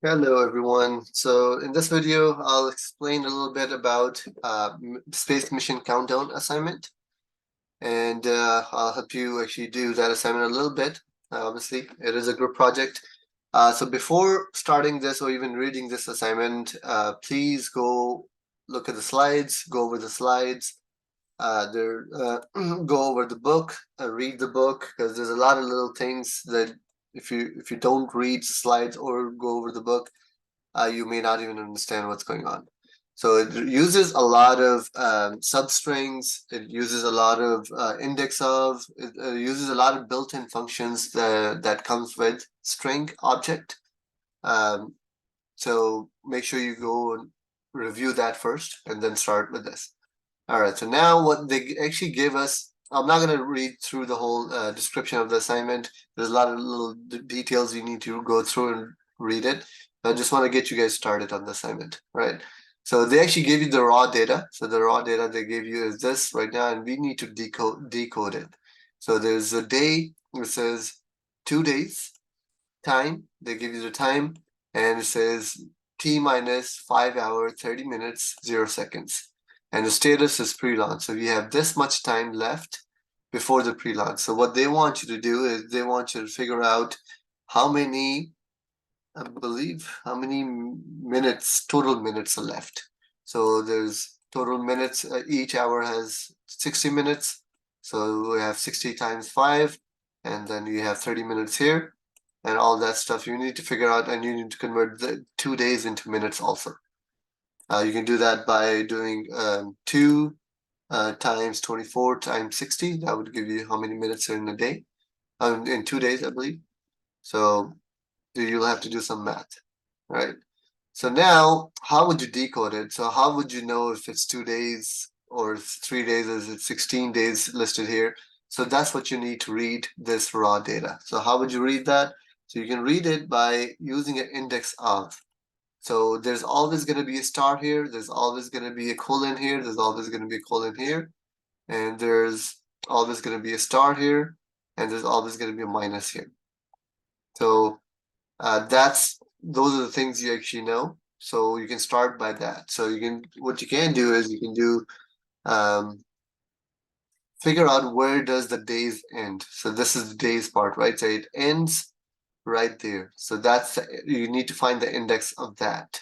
Hello everyone. So in this video, I'll explain a little bit about Space Mission Countdown assignment, and I'll help you actually do that assignment a little bit. Obviously, it is a group project. So before starting this or even reading this assignment, please go look at the slides, go over the slides, go over the book, read the book, because there's a lot of little things that if you don't read the slides or go over the book, you may not even understand what's going on. So it uses a lot of substrings. It uses a lot of IndexOf. It uses a lot of built-in functions that comes with string object. So make sure you go and review that first and then start with this. All right, so now what they actually give us, I'm not going to read through the whole description of the assignment. There's a lot of little details you need to go through and read it. I just want to get you guys started on the assignment, right? So they actually give you the raw data. So the raw data they give you is this right now, and we need to decode it. So there's a day, it says 2 days, time, they give you the time, and it says T minus 5 hours, 30 minutes, 0 seconds. And the status is pre-launch. So we have this much time left before the pre-launch. So what they want you to do is they want you to figure out how many, I believe, how many minutes, total minutes are left. So there's total minutes, each hour has 60 minutes. So we have 60 times 5, and then you have 30 minutes here, and all that stuff you need to figure out, and you need to convert the 2 days into minutes also. You can do that by doing 2 times 24 times 60. That would give you how many minutes are in a day, in 2 days, I believe. So you'll have to do some math, right? So now, how would you decode it? So how would you know if it's 2 days or it's 3 days? Is it 16 days listed here? So that's what you need to read this raw data. So how would you read that? So you can read it by using an index of. So there's always going to be a star here. There's always going to be a colon here. There's always going to be a colon here. And there's always going to be a star here. And there's always going to be a minus here. So those are the things you actually know. So you can start by that. So what you can do is you can do figure out where does the days end. So this is the days part, right? So it ends right there. So you need to find the index of that,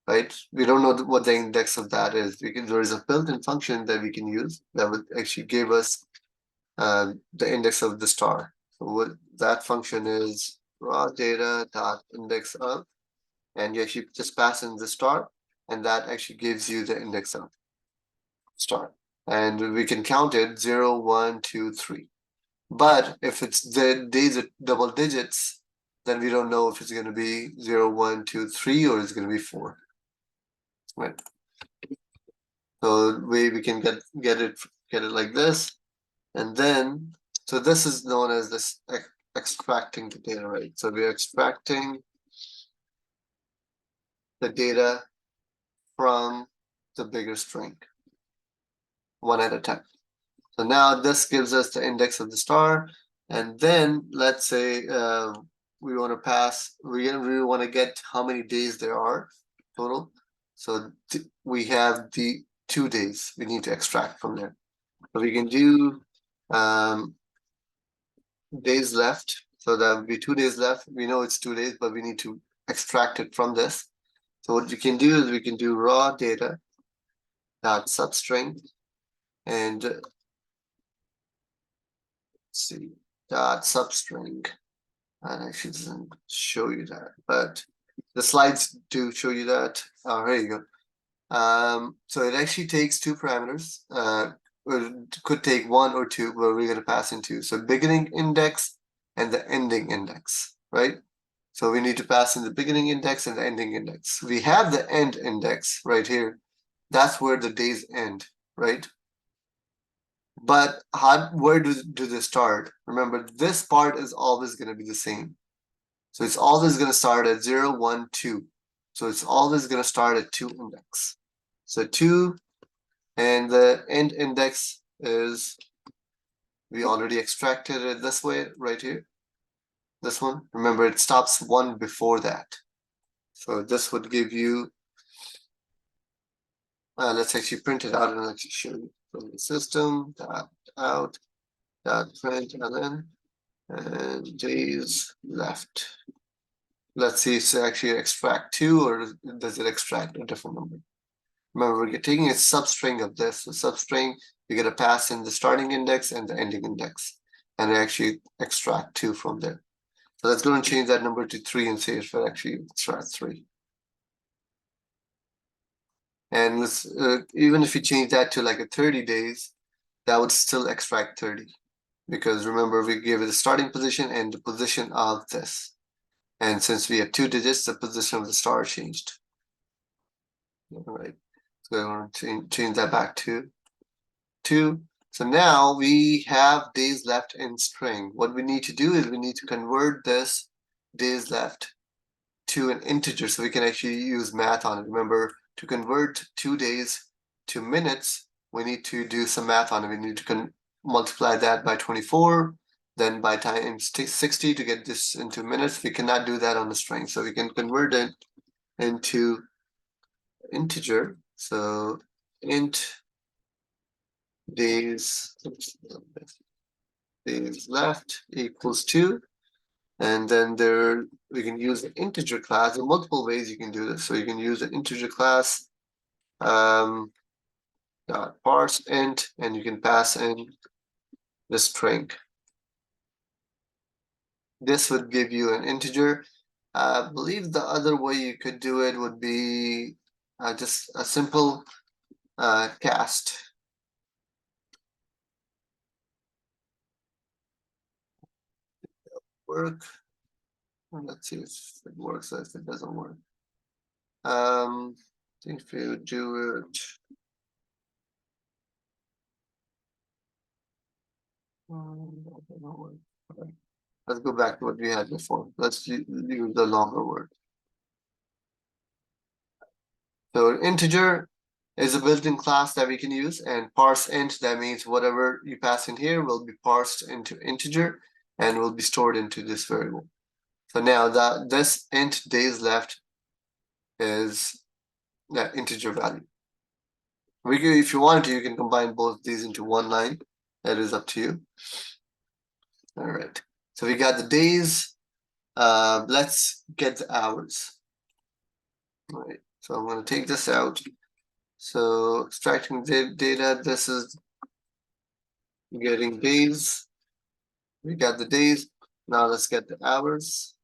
right? We don't know what the index of that is. There is a built-in function that we can use that would actually give us the index of the star. So what that function is raw data dot index of, and you actually just pass in the star, and that actually gives you the index of star. And we can count it 0, 1, 2, 3. But if it's the days are double digits, then we don't know if it's going to be 0, 1, 2, 3, or it's going to be 4. Right. So we can get it like this, and then so this is known as this extracting the data, right? So we're extracting the data from the bigger string one at a time. So now this gives us the index of the star, and then let's say we want to pass, we want to get how many days there are total. So we have the 2 days we need to extract from there. So we can do days left. So that would be 2 days left. We know it's 2 days, but we need to extract it from this. So what you can do is we can do raw data dot substring, and let's see, dot substring. And actually doesn't show you that, but the slides do show you that. Oh, here you go. So it actually takes 2 parameters. It could take 1 or 2, but we're going to pass in 2. So beginning index and the ending index, right? So we need to pass in the beginning index and the ending index. We have the end index right here. That's where the days end, right? But where do they start? Remember, this part is always going to be the same. So it's always going to start at 0, 1, 2. So it's always going to start at 2 index. So 2, and the end index is, we already extracted it this way right here. This one, remember it stops one before that. So this would give you, let's actually print it out and actually show you from the system, dot out, dot print ln, and days left. Let's see if it actually extract 2 or does it extract a different number. Remember, we're taking a substring of this. So substring, you're going to pass in the starting index and the ending index, and actually extract 2 from there. So let's go and change that number to 3 and see if it actually extracts 3. And this, even if you change that to like a 30 days, that would still extract 30. Because remember, we gave it the starting position and the position of this. And since we have 2 digits, the position of the star changed. All right. So I want to change that back to 2. So now we have days left in string. What we need to do is we need to convert this days left to an integer so we can actually use math on it. Remember, to convert 2 days to minutes, we need to do some math on it. We need to multiply that by 24, then by times 60 to get this into minutes. We cannot do that on the string, so we can convert it into integer. So int days left equals 2, and then there we can use an integer class. There are multiple ways you can do this. So you can use an integer class dot parse int, and you can pass in the string. This would give you an integer. I believe the other way you could do it would be just a simple cast. Work. Let's see if it works or if it doesn't work. If you do it. Let's go back to what we had before. Let's use the longer word. So integer is a built-in class that we can use, and parse int, that means whatever you pass in here will be parsed into integer and will be stored into this variable. So now that this int days left is that integer value. We can, if you want to, you can combine both these into one line. That is up to you. All right. So we got the days. Let's get the hours. All right. So I'm going to take this out. So extracting the data, this is getting days. We got the days. Now let's get the hours.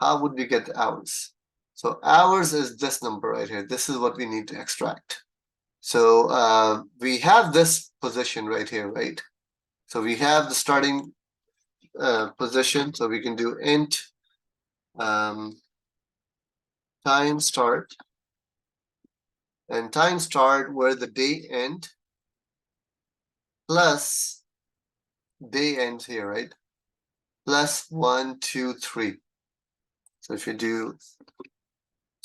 How would we get the hours? So hours is this number right here. This is what we need to extract. So we have this position right here, right? So we have the starting position. So we can do int time start, and time start where the day end plus day end here, right? Plus 1, 2, 3. So if you do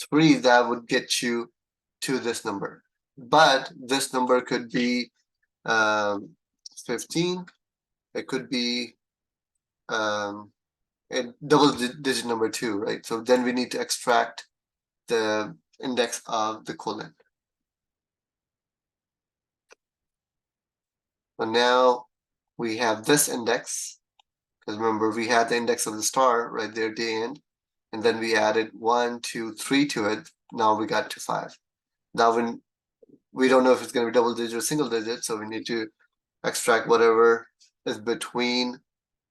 3, that would get you to this number. But this number could be 15. It could be a double digit number 2, right? So then we need to extract the index of the colon. So now we have this index, because remember we had the index of the star right there, day end, and then we added 1, 2, 3 to it. Now we got to 5. Now when we don't know if it's going to be double digit or single digit, so we need to extract whatever is between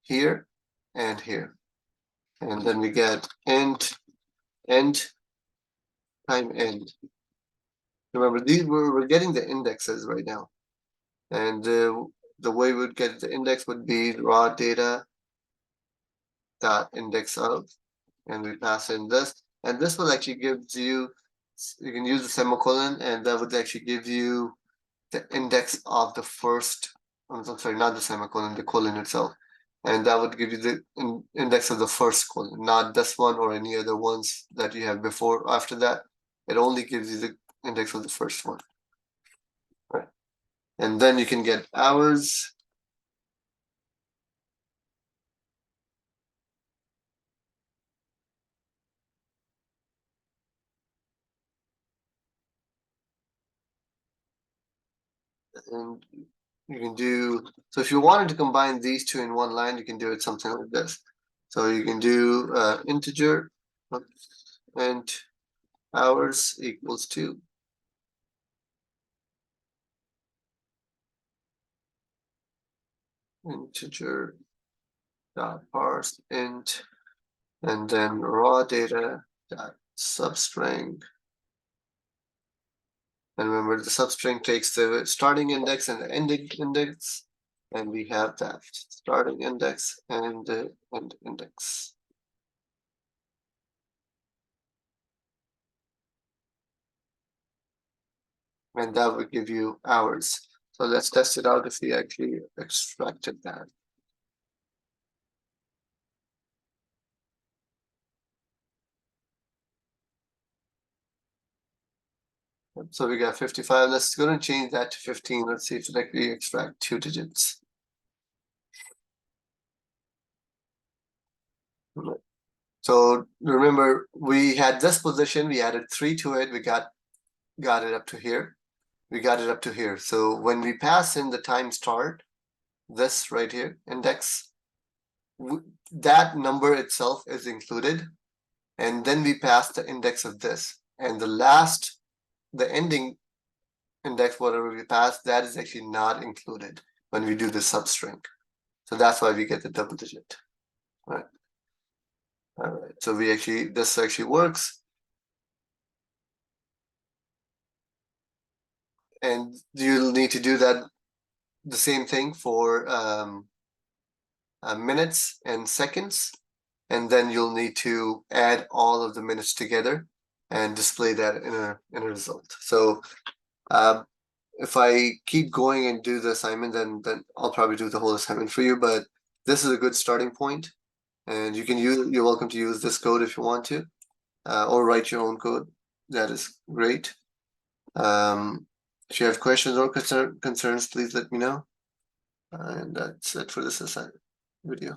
here and here. And then we get end time end. Remember, these we're getting the indexes right now. And the way we'd get the index would be raw data dot index of, and we pass in this. And this will actually gives you can use the semicolon, and that would actually give you the index of the first, I'm sorry, not the semicolon, the colon itself. And that would give you the index of the first colon, not this one or any other ones that you have before. After that, it only gives you the index of the first one. Right. And then you can get hours. And you can do, so if you wanted to combine these two in one line, you can do it something like this. So you can do integer and hours equals 2. Integer dot parse int, and then raw data dot substring. And remember, the substring takes the starting index and the ending index, and we have that starting index and the end index. And that would give you hours. So let's test it out if we actually extracted that. So we got 55. Let's go and change that to 15. Let's see if it actually extract 2 digits. So remember, we had this position, we added 3 to it, we got it up to here. We got it up to here. So when we pass in the time start, this right here, index, that number itself is included. And then we pass the index of this. And the ending index, whatever we pass, that is actually not included when we do the substring. So that's why we get the double digit. Right. All right. So this actually works. And you'll need to do that the same thing for minutes and seconds, and then you'll need to add all of the minutes together and display that in a result. So if I keep going and do the assignment, then I'll probably do the whole assignment for you. But this is a good starting point, and you're welcome to use this code if you want to, or write your own code. That is great. If you have questions or concerns, please let me know. And that's it for this assignment video.